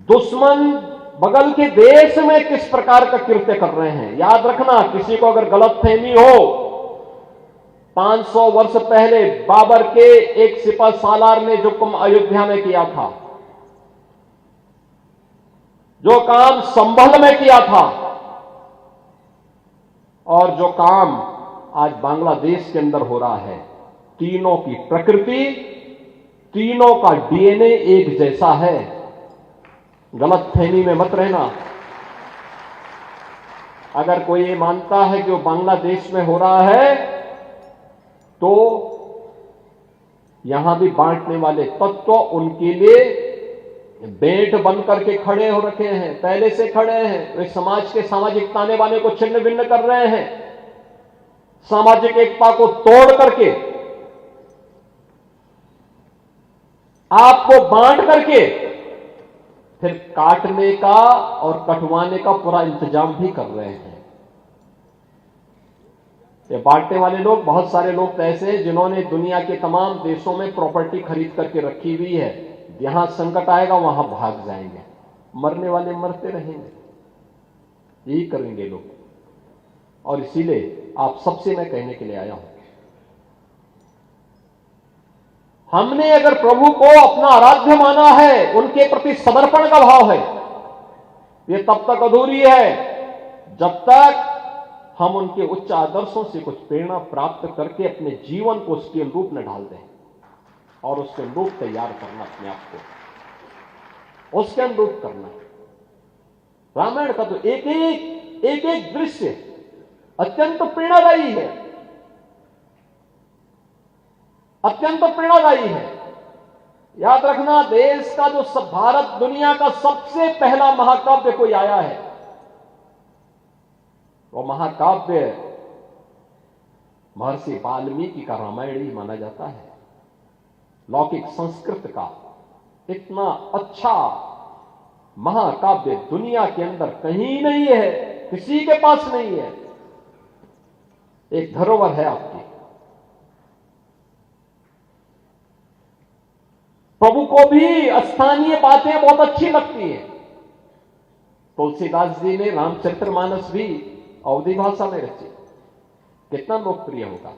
दुश्मन बगल के देश में किस प्रकार का कृत्य कर रहे हैं। याद रखना, किसी को अगर गलतफहमी हो, 500 वर्ष पहले बाबर के एक सिपह सालार ने जो काम अयोध्या में किया था, जो काम संभल में किया था, और जो काम आज बांग्लादेश के अंदर हो रहा है, तीनों की प्रकृति, तीनों का डीएनए एक जैसा है। गलतफहमी में मत रहना। अगर कोई ये मानता है कि वो बांग्लादेश में हो रहा है, तो यहां भी बांटने वाले तत्व उनके लिए बेट बन करके खड़े हो रखे हैं, पहले से खड़े हैं। वे समाज के सामाजिक ताने बाने को छिन्न भिन्न कर रहे हैं, सामाजिक एकता को तोड़ करके, आपको बांट करके फिर काटने का और कटवाने का पूरा इंतजाम भी कर रहे हैं। ये बांटने वाले लोग, बहुत सारे लोग तो ऐसे हैं जिन्होंने दुनिया के तमाम देशों में प्रॉपर्टी खरीद करके रखी हुई है। यहां संकट आएगा वहां भाग जाएंगे, मरने वाले मरते रहेंगे, यही करेंगे लोग। और इसीलिए आप सबसे मैं कहने के लिए आया हूं, हमने अगर प्रभु को अपना आराध्य माना है, उनके प्रति समर्पण का भाव है, यह तब तक अधूरी है जब तक हम उनके उच्च आदर्शों से कुछ प्रेरणा प्राप्त करके अपने जीवन को उसके अनुरूप में ढाल दें और उसके अनुरूप तैयार करना, अपने आप को उसके अनुरूप करना। रामायण का तो एक एक दृश्य अत्यंत प्रेरणादायी है, अत्यंत प्रेरणादायी है। याद रखना, देश का जो भारत दुनिया का सबसे पहला महाकाव्य कोई आया है, वो महाकाव्य महर्षि वाल्मीकि का रामायण ही माना जाता है। लौकिक संस्कृत का इतना अच्छा महाकाव्य दुनिया के अंदर कहीं नहीं है, किसी के पास नहीं है। एक धरोहर है आपकी। प्रभु को भी स्थानीय बातें बहुत अच्छी लगती हैं। तुलसीदास जी ने रामचरितमानस भी अवधी भाषा में रची, कितना लोकप्रिय होगा,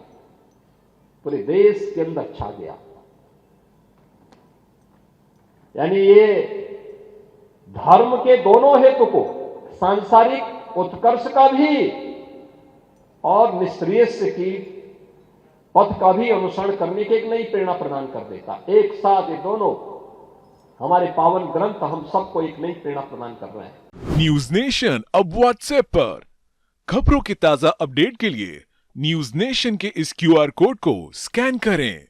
पूरे देश के अंदर छा गया। यानी ये धर्म के दोनों हेतु को, सांसारिक उत्कर्ष का भी और निष्क्रियस्य की पथ का भी अनुसरण करने की एक नई प्रेरणा प्रदान कर देता। एक साथ ये दोनों हमारे पावन ग्रंथ हम सबको एक नई प्रेरणा प्रदान कर रहे हैं। न्यूज नेशन अब व्हाट्सएप पर खबरों के ताजा अपडेट के लिए न्यूज नेशन के इस क्यूआर कोड को स्कैन करें।